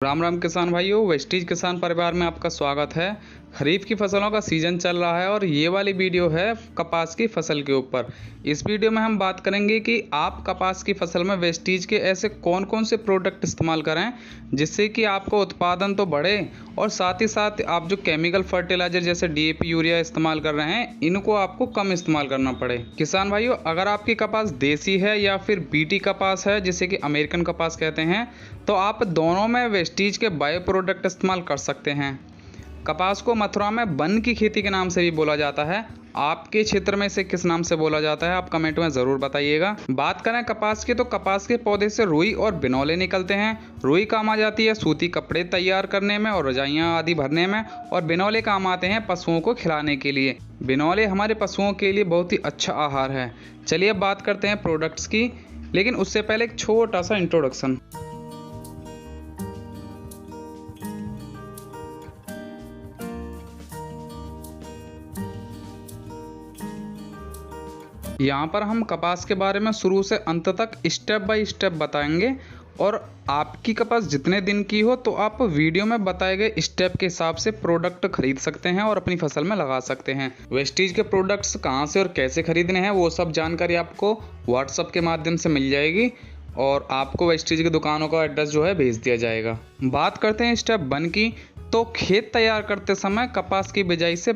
राम राम किसान भाइयों, वेस्टीज किसान परिवार में आपका स्वागत है। खरीफ की फसलों का सीजन चल रहा है और ये वाली वीडियो है कपास की फसल के ऊपर। इस वीडियो में हम बात करेंगे कि आप कपास की फसल में वेस्टीज के ऐसे कौन कौन से प्रोडक्ट इस्तेमाल करें जिससे कि आपका उत्पादन तो बढ़े और साथ ही साथ आप जो केमिकल फर्टिलाइजर जैसे डीएपी, यूरिया इस्तेमाल कर रहे हैं इनको आपको कम इस्तेमाल करना पड़े। किसान भाइयों, अगर आपकी कपास देसी है या फिर बीटी कपास है जिसे कि अमेरिकन कपास कहते हैं, तो आप दोनों में वेस्टीज के बायो प्रोडक्ट इस्तेमाल कर सकते हैं। कपास को मथुरा में वन की खेती के नाम से भी बोला जाता है। आपके क्षेत्र में इसे किस नाम से बोला जाता है आप कमेंट में ज़रूर बताइएगा। बात करें कपास की, तो कपास के पौधे से रुई और बिनौले निकलते हैं। रुई काम आ जाती है सूती कपड़े तैयार करने में और रजाइयाँ आदि भरने में, और बिनौले काम आते हैं पशुओं को खिलाने के लिए। बिनौले हमारे पशुओं के लिए बहुत ही अच्छा आहार है। चलिए अब बात करते हैं प्रोडक्ट्स की, लेकिन उससे पहले एक छोटा सा इंट्रोडक्शन। यहाँ पर हम कपास के बारे में शुरू से अंत तक स्टेप बाय स्टेप बताएंगे, और आपकी कपास जितने दिन की हो तो आप वीडियो में बताए गए स्टेप के हिसाब से प्रोडक्ट खरीद सकते हैं और अपनी फसल में लगा सकते हैं। वेस्टीज के प्रोडक्ट्स कहाँ से और कैसे खरीदने हैं वो सब जानकारी आपको व्हाट्सएप के माध्यम से मिल जाएगी और आपको वेस्टीज की दुकानों का एड्रेस जो है भेज दिया जाएगा। बात करते हैं स्टेप 1 की। तो खेत तैयार करते समय कपास की बिजाई से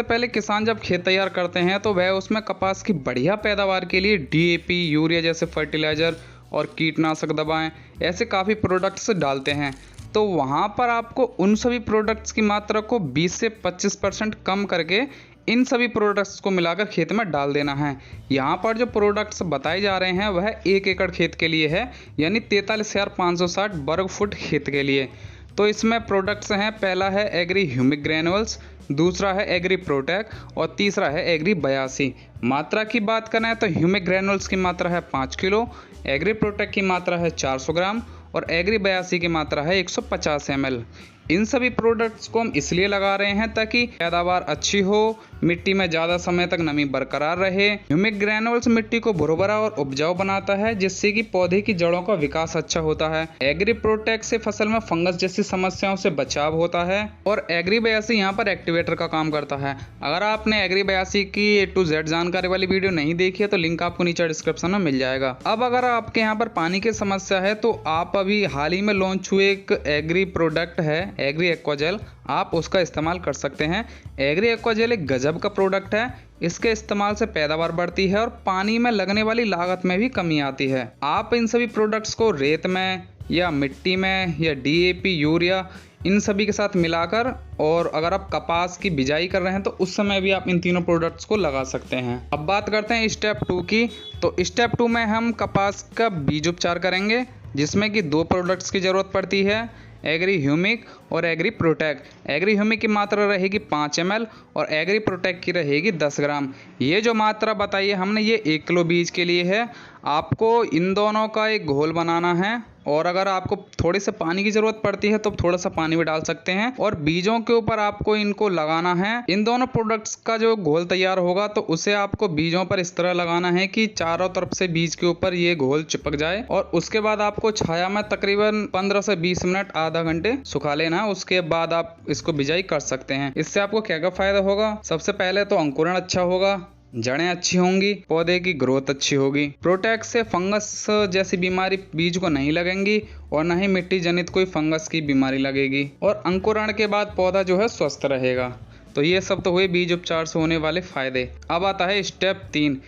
पहले किसान जब खेत तैयार करते हैं तो वह उसमें कपास की बढ़िया पैदावार के लिए डीएपी, यूरिया जैसे फर्टिलाइजर और कीटनाशक दवाएं ऐसे काफ़ी प्रोडक्ट्स डालते हैं। तो वहाँ पर आपको उन सभी प्रोडक्ट्स की मात्रा को 20 से 25% कम करके इन सभी प्रोडक्ट्स को मिलाकर खेत में डाल देना है। यहाँ पर जो प्रोडक्ट्स बताए जा रहे हैं वह 1 एकड़ खेत के लिए है, यानी 43,560 वर्ग फुट खेत के लिए। तो इसमें प्रोडक्ट्स हैं, पहला है एग्री ह्यूमिक ग्रैनुअल्स, दूसरा है एग्री प्रोटेक और तीसरा है एग्री 82। मात्रा की बात करें तो ह्यूमिक ग्रैनुअल्स की मात्रा है 5 किलो, एग्री प्रोटेक की मात्रा है 400 ग्राम और एग्री 82 की मात्रा है 150 ml। इन सभी प्रोडक्ट्स को हम इसलिए लगा रहे हैं ताकि पैदावार अच्छी हो, मिट्टी में ज़्यादा समय तक नमी बरकरार रहे। ह्यूमिक ग्रैनुअल्स मिट्टी को भुरभुरा और उपजाऊ बनाता है जिससे कि पौधे की जड़ों का विकास अच्छा होता है। एग्री प्रोटेक्ट से फसल में फंगस जैसी समस्याओं से बचाव होता है और एग्री 82 यहाँ पर एक्टिवेटर का काम करता है। अगर आपने एग्री 82 की A to Z जानकारी वाली वीडियो नहीं देखी है तो लिंक आपको नीचे डिस्क्रिप्शन में मिल जाएगा। अब अगर आपके यहाँ पर पानी की समस्या है तो आप अभी हाल ही में लॉन्च हुए एक एग्री प्रोडक्ट है एग्री एक्वाजेल, आप उसका इस्तेमाल कर सकते हैं। एग्री एक्वाजेल एक गजब का प्रोडक्ट है। इसके इस्तेमाल से पैदावार बढ़ती है और पानी में लगने वाली लागत में भी कमी आती है। आप इन सभी प्रोडक्ट्स को रेत में या मिट्टी में या डीएपी, यूरिया इन सभी के साथ मिलाकर, और अगर आप कपास की बिजाई कर रहे हैं तो उस समय भी आप इन तीनों प्रोडक्ट्स को लगा सकते हैं। अब बात करते हैं स्टेप 2 की। तो स्टेप 2 में हम कपास का बीज उपचार करेंगे जिसमें कि 2 प्रोडक्ट्स की ज़रूरत पड़ती है, एग्री ह्यूमिक और एग्री प्रोटेक। एग्री ह्यूमिक की मात्रा रहेगी 5 ml और एग्री प्रोटेक की रहेगी 10 ग्राम। ये जो मात्रा बताई है हमने ये 1 किलो बीज के लिए है। आपको इन दोनों का एक घोल बनाना है और अगर आपको थोड़े से पानी की ज़रूरत पड़ती है तो थोड़ा सा पानी भी डाल सकते हैं और बीजों के ऊपर आपको इनको लगाना है। इन दोनों प्रोडक्ट्स का जो घोल तैयार होगा तो उसे आपको बीजों पर इस तरह लगाना है कि चारों तरफ से बीज के ऊपर ये घोल चिपक जाए, और उसके बाद आपको छाया में तकरीबन 15 से 20 मिनट आधा घंटे सुखा लेना है। उसके बाद आप इसको बिजाई कर सकते हैं। इससे आपको क्या क्या फायदा होगा? सबसे पहले तो अंकुरण अच्छा होगा, जड़ें अच्छी होंगी, पौधे की ग्रोथ अच्छी होगी। प्रोटेक्ट से फंगस जैसी बीमारी बीज को नहीं लगेंगी और न ही मिट्टी जनित कोई फंगस की बीमारी लगेगी, और अंकुरण के बाद पौधा जो है स्वस्थ रहेगा। तो ये सब तो हुए बीज उपचार से होने वाले फायदे। अब आता है स्टेप 3।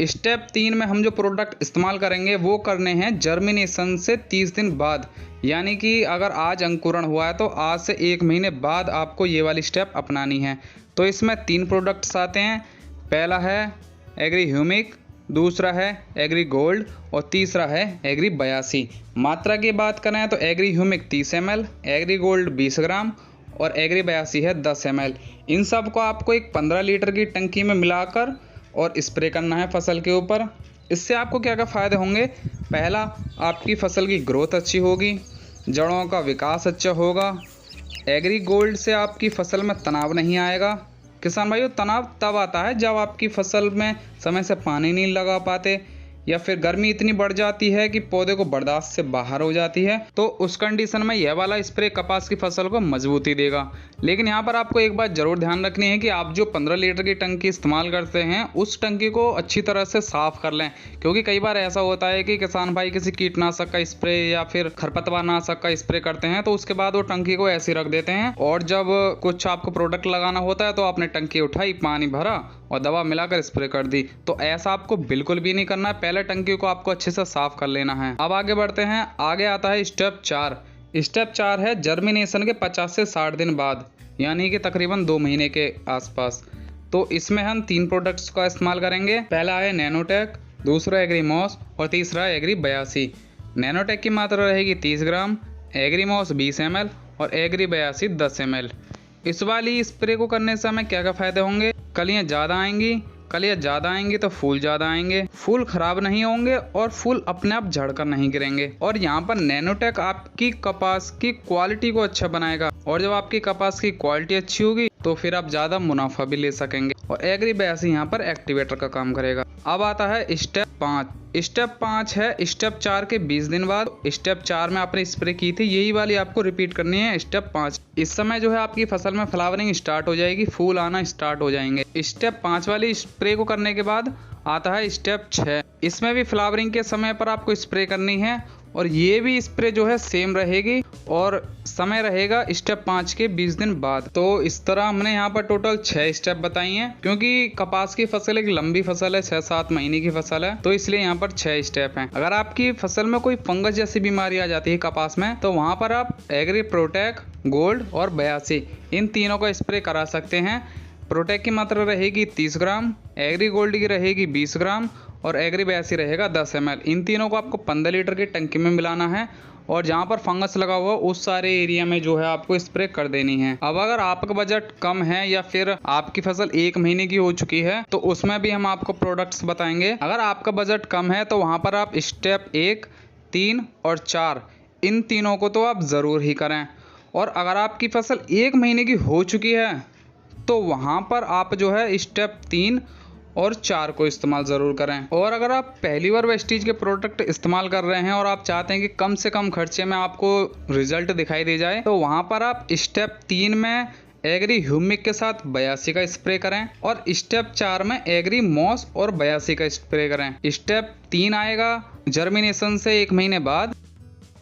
स्टेप 3 में हम जो प्रोडक्ट इस्तेमाल करेंगे वो करने हैं जर्मिनेशन से 30 दिन बाद, यानी कि अगर आज अंकुरण हुआ है तो आज से 1 महीने बाद आपको ये वाली स्टेप अपनानी है। तो इसमें 3 प्रोडक्ट्स आते हैं, पहला है एग्री ह्यूमिक, दूसरा है एग्री गोल्ड और तीसरा है एग्री 82। मात्रा की बात करें तो agri humic 30 ml, agri gold 20 gram और एग्री 82 है 10 ml। इन सब को आपको एक 15 लीटर की टंकी में मिलाकर और स्प्रे करना है फसल के ऊपर। इससे आपको क्या क्या फ़ायदे होंगे? पहला, आपकी फसल की ग्रोथ अच्छी होगी, जड़ों का विकास अच्छा होगा। एग्री गोल्ड से आपकी फसल में तनाव नहीं आएगा। किसान भाइयों, तनाव तब आता है जब आपकी फसल में समय से पानी नहीं लगा पाते या फिर गर्मी इतनी बढ़ जाती है कि पौधे को बर्दाश्त से बाहर हो जाती है, तो उस कंडीशन में यह वाला स्प्रे कपास की फसल को मजबूती देगा। लेकिन यहाँ पर आपको एक बात जरूर ध्यान रखनी है कि आप जो 15 लीटर की टंकी इस्तेमाल करते हैं उस टंकी को अच्छी तरह से साफ कर लें, क्योंकि कई बार ऐसा होता है कि किसान भाई किसी कीटनाशक का स्प्रे या फिर खरपतवार नाशक का स्प्रे करते हैं तो उसके बाद वो टंकी को ऐसे रख देते हैं, और जब कुछ आपको प्रोडक्ट लगाना होता है तो आपने टंकी उठाई, पानी भरा और दवा मिलाकर स्प्रे कर दी। तो ऐसा आपको बिल्कुल भी नहीं करना है। पहले टंकी को आपको अच्छे से साफ कर लेना है। अब आगे बढ़ते हैं। आगे आता है स्टेप 4। स्टेप 4 है जर्मिनेशन के 50 से 60 दिन बाद, यानी कि तकरीबन 2 महीने के आसपास। तो इसमें हम 3 प्रोडक्ट्स का इस्तेमाल करेंगे। पहला है नैनोटेक, दूसरा एग्रीमॉस और तीसरा एग्री 82। नैनोटेक की मात्रा रहेगी 30 ग्राम, एग्रीमॉस 20 ml और एग्री 82 10 ml। इस वाली स्प्रे को करने से हमें क्या क्या फायदे होंगे? कलियाँ ज़्यादा आएंगी, कलियाँ ज़्यादा आएंगी तो फूल ज़्यादा आएंगे, फूल खराब नहीं होंगे और फूल अपने आप झड़कर नहीं गिरेंगे। और यहाँ पर नैनोटेक आपकी कपास की क्वालिटी को अच्छा बनाएगा, और जब आपकी कपास की क्वालिटी अच्छी होगी तो फिर आप ज़्यादा मुनाफा भी ले सकेंगे। और एग्री 82 यहाँ पर एक्टिवेटर का काम करेगा। अब आता है स्टेप 5। स्टेप 5 है स्टेप 4 के 20 दिन बाद। स्टेप 4 में आपने स्प्रे की थी, यही वाली आपको रिपीट करनी है स्टेप 5। इस समय जो है आपकी फसल में फ्लावरिंग स्टार्ट हो जाएगी, फूल आना स्टार्ट हो जाएंगे। स्टेप 5 वाली स्प्रे को करने के बाद आता है स्टेप 6। इसमें भी फ्लावरिंग के समय पर आपको स्प्रे करनी है, और ये भी स्प्रे जो है सेम रहेगी और समय रहेगा स्टेप 5 के 20 दिन बाद। तो इस तरह हमने यहाँ पर टोटल 6 स्टेप बताई हैं, क्योंकि कपास की फसल एक लंबी फसल है, 6-7 महीने की फसल है, तो इसलिए यहाँ पर 6 स्टेप हैं। अगर आपकी फसल में कोई फंगस जैसी बीमारी आ जाती है कपास में, तो वहाँ पर आप एग्री प्रोटेक, गोल्ड और 82 इन तीनों का स्प्रे करा सकते हैं। प्रोटेक की मात्रा रहेगी 30 ग्राम, एग्री गोल्ड की रहेगी 20 ग्राम और एग्री 82 रहेगा 10 ml। इन तीनों को आपको 15 लीटर की टंकी में मिलाना है, और जहाँ पर फंगस लगा हुआ उस सारे एरिया में जो है आपको स्प्रे कर देनी है। अब अगर आपका बजट कम है या फिर आपकी फसल 1 महीने की हो चुकी है तो उसमें भी हम आपको प्रोडक्ट्स बताएंगे। अगर आपका बजट कम है तो वहाँ पर आप स्टेप 1, 3 और 4 इन तीनों को तो आप ज़रूर ही करें। और अगर आपकी फसल 1 महीने की हो चुकी है तो वहाँ पर आप जो है स्टेप 3 और 4 को इस्तेमाल ज़रूर करें। और अगर आप पहली बार वेस्टीज के प्रोडक्ट इस्तेमाल कर रहे हैं और आप चाहते हैं कि कम से कम खर्चे में आपको रिजल्ट दिखाई दे जाए, तो वहाँ पर आप स्टेप 3 में एग्री ह्यूमिक के साथ 82 का स्प्रे करें, और स्टेप 4 में एग्री मॉस और 82 का स्प्रे करें। स्टेप 3 आएगा जर्मिनेशन से 1 महीने बाद,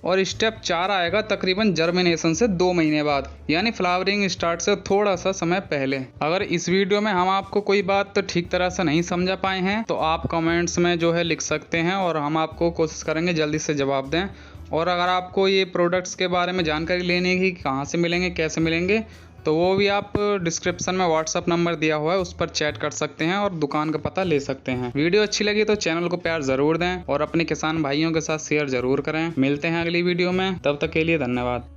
और स्टेप 4 आएगा तकरीबन जर्मिनेशन से 2 महीने बाद, यानी फ्लावरिंग स्टार्ट से थोड़ा सा समय पहले। अगर इस वीडियो में हम आपको कोई बात ठीक तरह से नहीं समझा पाए हैं तो आप कमेंट्स में जो है लिख सकते हैं, और हम आपको कोशिश करेंगे जल्दी से जवाब दें। और अगर आपको ये प्रोडक्ट्स के बारे में जानकारी लेनी है कि कहाँ से मिलेंगे, कैसे मिलेंगे, तो वो भी आप डिस्क्रिप्शन में व्हाट्सअप नंबर दिया हुआ है, उस पर चैट कर सकते हैं और दुकान का पता ले सकते हैं। वीडियो अच्छी लगी तो चैनल को प्यार ज़रूर दें और अपने किसान भाइयों के साथ शेयर ज़रूर करें। मिलते हैं अगली वीडियो में, तब तक के लिए धन्यवाद।